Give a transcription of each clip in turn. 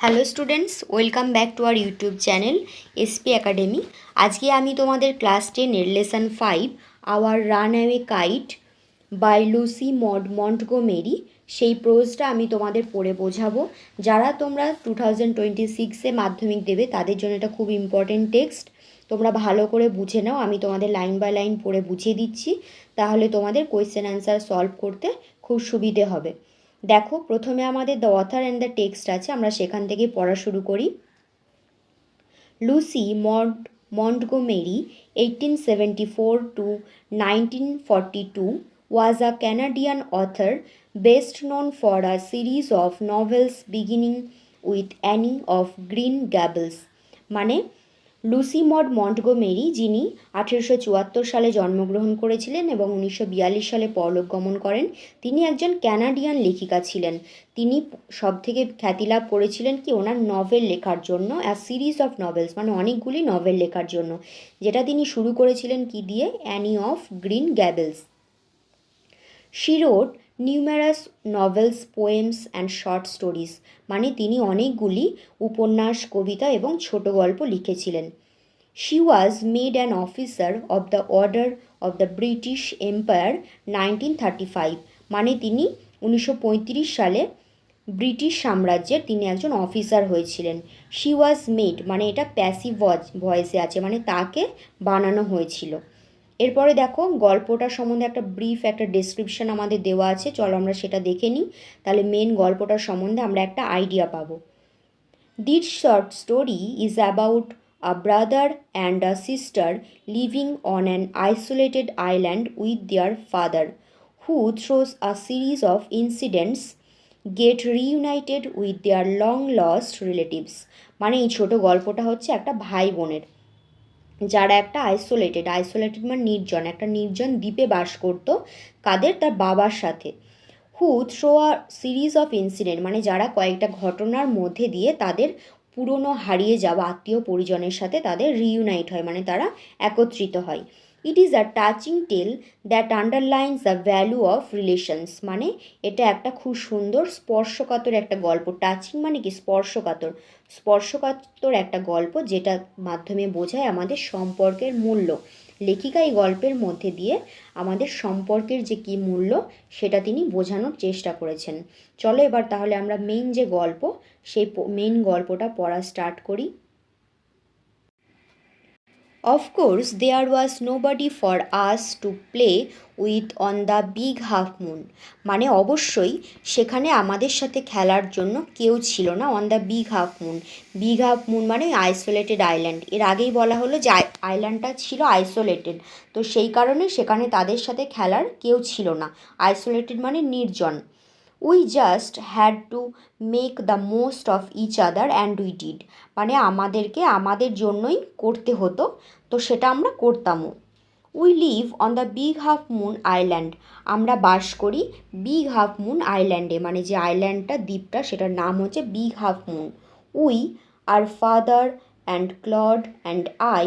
Hello students, welcome back to our YouTube channel S P academy. আজকে আমি তোমাদের class 10-এর lesson 5 our runaway kite by Lucy Montgomery সেই প্রোজটা আমি তোমাদের পড়ে বোঝাবো। যারা তোমরা 2026-এ মাধ্যমিক দেবে তাদের জন্য এটা খুব ইম্পর্টেন্ট টেক্সট। তোমরা ভালো করে বুঝে নাও, আমি তোমাদের লাইন বাই লাইন পড়ে বুঝিয়ে দিচ্ছি, তাহলে তোমাদের কোয়েশ্চেন অ্যান্সার সলভ করতে খুব সুবিধে হবে। দেখো, প্রথমে আমাদের the author and the text আছে, আমরা সেখান থেকে পড়া শুরু করি। Lucy Montgomery 1874 to 1942 was a Canadian author best known for a series of novels beginning with Annie of Green Gables। মানে লুসি মন্টগোমেরি, যিনি 1874 সালে জন্মগ্রহণ করেছিলেন এবং 1942 সালে পরলোক গমন করেন, তিনি একজন ক্যানাডিয়ান লেখিকা ছিলেন। তিনি সবথেকে খ্যাতি লাভ করেছিলেন কি ওনার নভেল লেখার জন্য, অ্যা সিরিজ অফ নভেলস, মানে অনেকগুলি নভেল লেখার জন্য, যেটা তিনি শুরু করেছিলেন কি দিয়ে, Anne of Green Gables. She wrote numerous novels, poems and short stories। মানে তিনি অনেকগুলি উপন্যাস, কবিতা এবং ছোট গল্প লিখেছিলেন। She was made an officer of the Order of the British Empire 1935। মানে তিনি 1935 সালে ব্রিটিশ সাম্রাজ্যের তিনি একজন অফিসার হয়েছিলেন। She was made মানে এটা প্যাসিভ ভয়েসে আছে, মানে তাকে বানানো হয়েছিল। এরপরে দেখো, গল্পটার সম্বন্ধে একটা ব্রিফ একটা ডেসক্রিপশন আমাদের দেওয়া আছে, চলো আমরা সেটা দেখে নিই, তাহলে মেন গল্পটার সম্বন্ধে আমরা একটা আইডিয়া পাবো। This short story is about a brother and a sister living on an isolated island with their father, who through a series of incidents get reunited with their long lost relatives। মানে এই ছোট গল্পটা হচ্ছে একটা ভাই বোনের, যারা একটা আইসোলেটেড মানে নির্জন, একটা নির্জন দ্বীপে বাস করত। কাদের? তার বাবার সাথে। Who throw a series of incident মানে যারা কয়েকটা ঘটনার মধ্যে দিয়ে তাদের পুরনো হারিয়ে যাওয়া আত্মীয় পরিজনের সাথে তাদের রিইউনাইট হয়, মানে তারা একত্রিত হয়। It is a touching tale that underlines the value of relations. মানে এটা একটা খুব সুন্দর স্পর্শকাতর একটা গল্প। টাচিং মানে কি? স্পর্শকাতর একটা গল্প, যেটা মাধ্যমে বোঝায় আমাদের সম্পর্কের মূল্য। লেখিকা এই গল্পের মধ্যে দিয়ে আমাদের সম্পর্কের যে কী মূল্য সেটা তিনি বোঝানোর চেষ্টা করেছেন। চলো এবার তাহলে আমরা মেইন যে গল্প, সেই মেইন গল্পটা পড়া স্টার্ট করি। Of course, there was nobody for us to play with on the big half moon। মানে অবশ্যই সেখানে আমাদের সাথে খেলার জন্য কেউ ছিল না। On the big half moon, big half moon মানে আইসোলেটেড আইল্যান্ড। এর আগেই বলা হলো যে আইল্যান্ডটা ছিল আইসোলেটেড, তো সেই কারণে সেখানে তাদের সাথে খেলার কেউ ছিল না। আইসোলেটেড মানে নির্জন। We just had to make the most of each other and we did. মানে আমাদেরকে আমাদের জন্যই করতে হতো, তো সেটা আমরা করতামও। We live on the big half moon island. আমরা বাস করি বিগ হাফ মুন আইল্যান্ডে, মানে যে আইল্যান্ডটা, দ্বীপটা, সেটার নাম হচ্ছে big half moon. We are father and Claude and I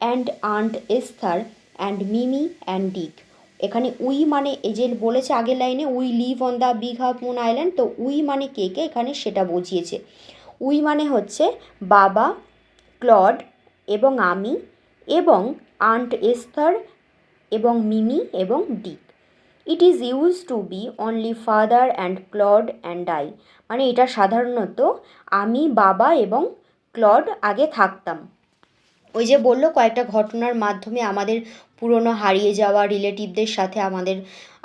and aunt Esther and Mimi and Dick. এখানে উই মানে এই যে বলেছে আগের লাইনে we live on the big half moon island, তো উই মানে কে কে এখানে সেটা বুঝিয়েছে। উই মানে হচ্ছে বাবা, ক্লড এবং আমি, এবং আন্ট এস্থার এবং মিমি এবং Dick. It is use to be only father and Claude and I. মানে এটা সাধারণত আমি, বাবা এবং ক্লড আগে থাকতাম। ওই যে বললো কয়েকটা ঘটনার মাধ্যমে আমাদের পুরনো হারিয়ে যাওয়া রিলেটিভদের সাথে আমাদের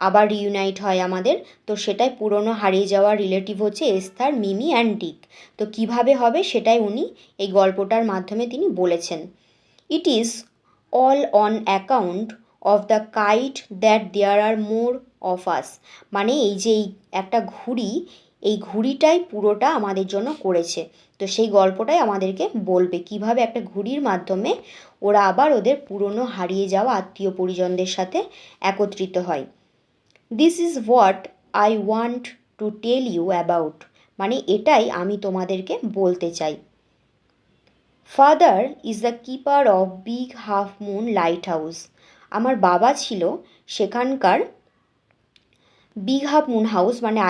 আবার রিউনাইট হয় আমাদের, তো সেটাই পুরনো হারিয়ে যাওয়া রিলেটিভ হচ্ছে এস্থার, মিমি অ্যান্ড ডিক। তো কিভাবে হবে সেটাই উনি এই গল্পটার মাধ্যমে তিনি বলেছেন। It is all on account of the kite that there are more of us. মানে এই যে একটা ঘুড়ি, এই ঘুড়িটাই পুরোটা আমাদের জন্য করেছে। তো সেই গল্পটাই আমাদেরকে বলবে কিভাবে একটা ঘুড়ির মাধ্যমে ওরা আবার ওদের পুরনো হারিয়ে যাওয়া আত্মীয় পরিজনদের সাথে একত্রিত হয়। This is what I want to tell you about. মানে এটাই আমি তোমাদেরকে বলতে চাই। Father is the keeper of big half moon lighthouse. আমার বাবা ছিল সেখানকার বিগ হাফ মুন হাউস মানে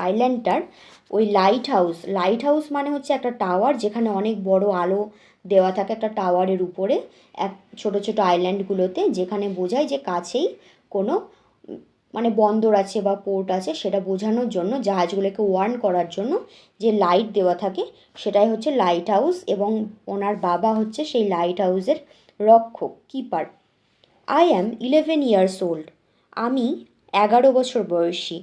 আইল্যান্ডটার ওই লাইট হাউস মানে হচ্ছে একটা টাওয়ার, যেখানে অনেক বড় আলো দেওয়া থাকে একটা টাওয়ারের উপরে এক ছোট ছোট আইল্যান্ডগুলোতে, যেখানে বোঝায় যে কাছেই কোনো মানে বন্দর আছে বা পোর্ট আছে, সেটা বোঝানোর জন্য, জাহাজগুলোকে ওয়ার্ন করার জন্য যে লাইট দেওয়া থাকে সেটাই হচ্ছে লাইট হাউস। এবং ওনার বাবা হচ্ছে সেই লাইট হাউসের রক্ষক, keeper. I am 11 years old, আমি 11 বছর বয়সী।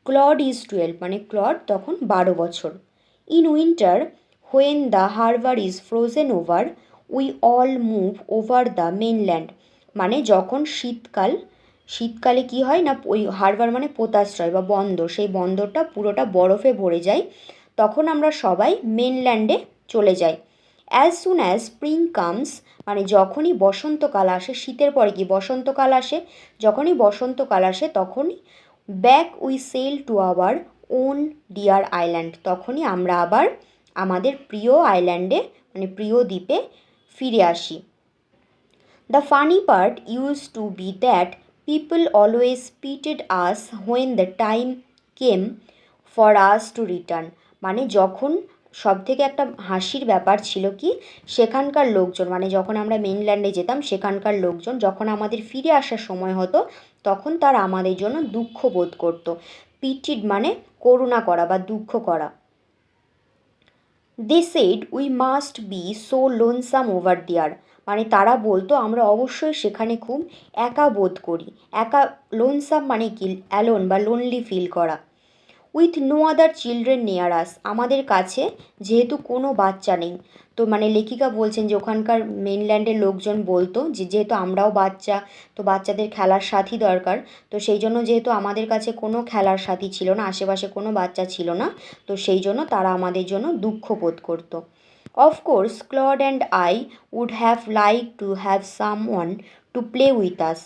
ক্লড ইজ 12, মানে ক্লড তখন 12 বছর। In winter when the harbour is frozen over, we all move over the mainland, মানে যখন শীতকালে কি হয় না, ওই হারবার মানে পোতাশ্রয় বা বন্দর, সেই বন্দরটা পুরোটা বরফে ভরে যায়, তখন আমরা সবাই মেনল্যান্ডে চলে যাই। As soon as spring comes, মানে যখনই বসন্তকাল আসে, শীতের পরে কি বসন্তকাল আসে, যখনই বসন্তকাল আসে তখনই back we sail to our own dear island, তখনই আমরা আবার আমাদের প্রিয় আইল্যান্ডে মানে প্রিয় দ্বীপে ফিরে আসি। The funny part use to be that people always pitied us when the time came for us to return, মানে যখন সব থেকে একটা হাসির ব্যাপার ছিল কি, সেখানকার লোকজন মানে যখন আমরা মেনল্যান্ডে যেতাম সেখানকার লোকজন যখন আমাদের ফিরে আসার সময় হতো তখন তারা আমাদের জন্য দুঃখ বোধ করতো। পিটিড মানে করুণা করা বা দুঃখ করা। They said we must be so lonesome over there, মানে তারা বলতো আমরা অবশ্যই সেখানে খুব একা বোধ করি। একা, লোনসাম মানে কি অ্যালোন বা লোনলি ফিল করা। With no other children near us, আমাদের কাছে যেহেতু কোনো বাচ্চা নেই, তো মানে লেখিকা বলছেন যে ওখানকার মেনল্যান্ডের লোকজন বলতো যে যেহেতু আমরাও বাচ্চা, তো বাচ্চাদের খেলার সাথী দরকার, তো সেই জন্য যেহেতু আমাদের কাছে কোনো খেলার সাথী ছিল না, আশেপাশে কোনো বাচ্চা ছিল না, তো সেই জন্য তারা আমাদের জন্য দুঃখ বোধ করতো। Of course Claude and I would have like to have some one to play with us,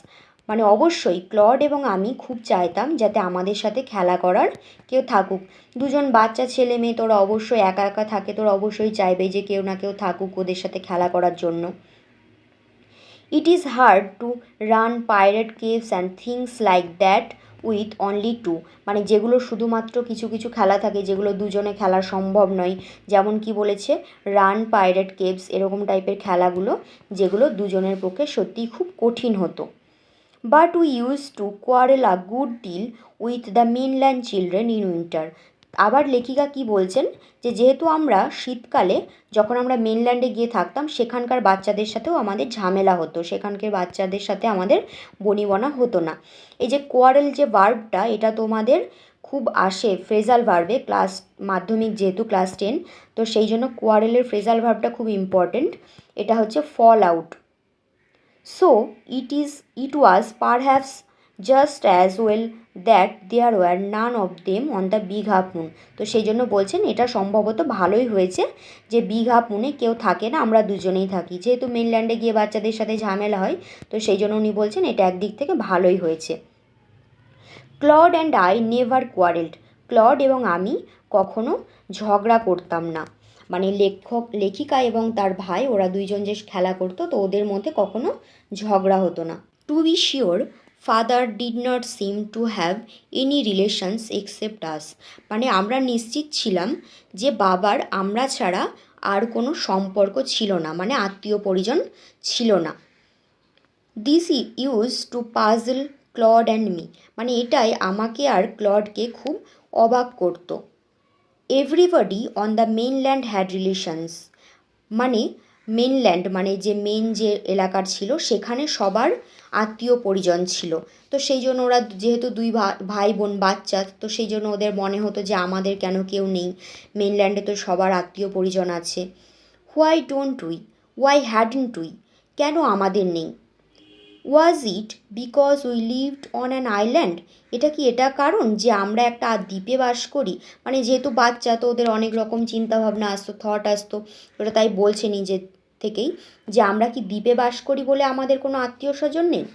মানে অবশ্যই ক্লড এবং আমি খুব চাইতাম যাতে আমাদের সাথে খেলা করার কেউ থাকুক। দুজন বাচ্চা ছেলে মেয়ে, তোরা অবশ্যই একা একা থাকে, তোরা অবশ্যই চাইবে যে কেউ না কেউ থাকুক ওদের সাথে খেলা করার জন্য। It is hard to run pirate caves and things like that with only two, মানে যেগুলো শুধুমাত্র কিছু কিছু খেলা থাকে যেগুলো দুজনে খেলা সম্ভব নয়, যেমন কি বলেছে রান পাইরেট কেভস, এরকম টাইপের খেলাগুলো যেগুলো দুজনের পক্ষে সত্যিই খুব কঠিন হতো। But we use to quarrel a good deal with the mainland children in winter. আবার লেখিকা কি বলছেন যে যেহেতু আমরা শীতকালে যখন আমরা মেনল্যান্ডে গিয়ে থাকতাম সেখানকার বাচ্চাদের সাথেও আমাদের ঝামেলা হতো, সেখানকার বাচ্চাদের সাথে আমাদের বনিবনা হতো না। এই যে কোয়ারেল যে ভার্বটা, এটা তোমাদের খুব আসে ফ্রেজাল ভার্বে, ক্লাস মাধ্যমিক যেহেতু ক্লাস 10, তো সেই জন্য কোয়ারেলের ফ্রেজাল ভার্বটা খুব ইম্পর্টেন্ট। এটা হচ্ছে fall out. So it was perhaps just as well that there were none of them on the big half moon. তো সেই জন্য বলছেন এটা সম্ভবত ভালোই হয়েছে যে বিগ হাফ মুনে কেউ থাকে না, আমরা দুজনেই থাকি, যেহেতু মেনল্যান্ডে গিয়ে বাচ্চাদের সাথে ঝামেলা হয়, তো সেই জন্য উনি বলছেন এটা একদিক থেকে ভালোই হয়েছে। Claude and I never quarrelled, Claude এবং আমি কখনো ঝগড়া করতাম না, মানে লেখিকা এবং তার ভাই ওরা দুইজন যে খেলা করতো তো ওদের মধ্যে কখনো ঝগড়া হতো না। To be sure father did not seem to have any relations except us, মানে আমরা নিশ্চিত ছিলাম যে বাবার আমরা ছাড়া আর কোনো সম্পর্ক ছিল না, মানে আত্মীয় পরিজন ছিল না। This use to puzzle Claude and me, মানে এটাই আমাকে আর ক্লডকে খুব অবাক করতো। Everybody on the mainland had relations, মানে মেনল্যান্ড মানে যে মেন যে এলাকার ছিল সেখানে সবার আত্মীয় পরিজন ছিল, তো সেই জন্য ওরা যেহেতু দুই ভাই বোন বাচ্চা, তো সেই জন্য ওদের মনে হতো যে আমাদের কেন কেউ নেই, মেনল্যান্ডে তো সবার আত্মীয় পরিজন আছে। Why don't we, why hadn't we, কেন আমাদের নেই। Was it because we lived on an island, এটা কারণ যে আমরা একটা দ্বীপে বাস করি, মানে যেহেতু বাচ্চা তো ওদের অনেক রকম চিন্তাভাবনা আসতো, থট আসতো, ওটা তাই বলছে নিজে থেকেই যে আমরা কি দ্বীপে বাস করি বলে আমাদের কোনো আত্মীয় স্বজন নেই।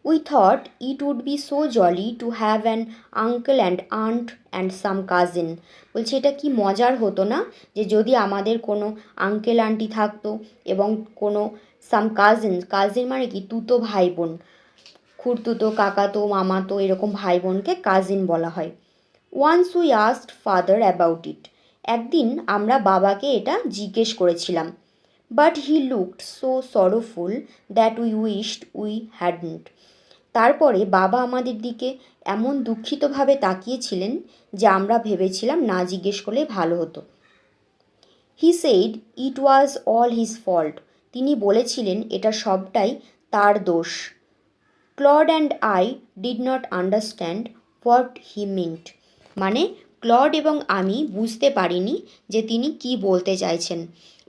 We thought it would be so jolly to have an uncle and aunt and some cousin, বলছে এটা কি মজার হতো না যে যদি আমাদের কোনো আঙ্কেল আন্টি থাকতো এবং কোনো সাম কাজিন মানে কি তুতো ভাই বোন, খুড়তুতো কাকাতো মামাতো এরকম ভাই বোনকে কাজিন বলা হয়। Once we asked father about it. একদিন আমরা বাবাকে এটা জিজ্ঞেস করেছিলাম। But he looked so sorrowful that we wished we hadn't. তারপরে বাবা আমাদের দিকে এমন দুঃখিতভাবে তাকিয়েছিলেন যে আমরা ভেবেছিলাম না জিজ্ঞেস করলে ভালো হতো। He said it was all his fault. তিনি বলেছিলেন এটা সবটাই তার দোষ। Clod and I did not understand what he mint. মানে ক্লড এবং আমি বুঝতে পারিনি যে তিনি কি বলতে চাইছেন।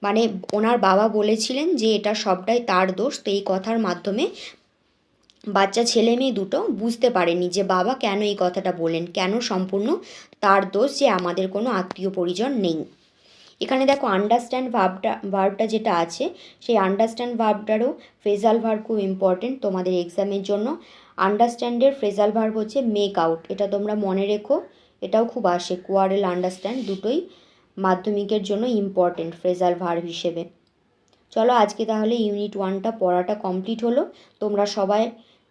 মানে ওনার বাবা বলেছিলেন যে এটা সবটাই তার দোষ। তো এই কথার মাধ্যমে বাচ্চা ছেলে মেয়ে দুটো বুঝতে পারেনি যে বাবা কেন এই কথাটা বললেন, কেন সম্পূর্ণ তার দোষ যে আমাদের কোনো আত্মীয় পরিজন নেই। এখানে দেখো আন্ডারস্ট্যান্ড ভার্বটা যেটা আছে, সেই আন্ডারস্ট্যান্ড ভার্বটারও ফ্রেজাল ভার্ব খুব ইম্পর্টেন্ট তোমাদের এক্সামের জন্য। আন্ডারস্ট্যান্ডের ফ্রেজাল ভার্ব হচ্ছে মেক আউট, এটা তোমরা মনে রেখো। এটাও খুব আসে, কোয়ারেল আন্ডারস্ট্যান্ড দুটোই মাধ্যমিকের জন্য ইম্পর্টেন্ট ফ্রেজাল ভার্ব হিসেবে। চলো আজকে তাহলে ইউনিট 1টা পড়াটা কমপ্লিট হলো। তোমরা সবাই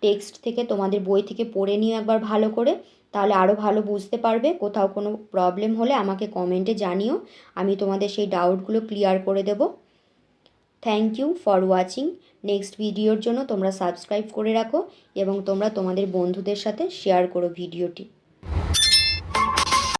টেক্সট থেকে তোমাদের বই থেকে পড়ে নিও একবার ভালো করে, তাহলে আরও ভালো বুঝতে পারবে। কোথাও কোনো প্রবলেম হলে আমাকে কমেন্টে জানিও, আমি তোমাদের সেই ডাউটগুলো ক্লিয়ার করে দেব। Thank you for watching. Next ভিডিওর জন্য তোমরা সাবস্ক্রাইব করে রাখো এবং তোমরা তোমাদের বন্ধুদের সাথে শেয়ার করো ভিডিওটি।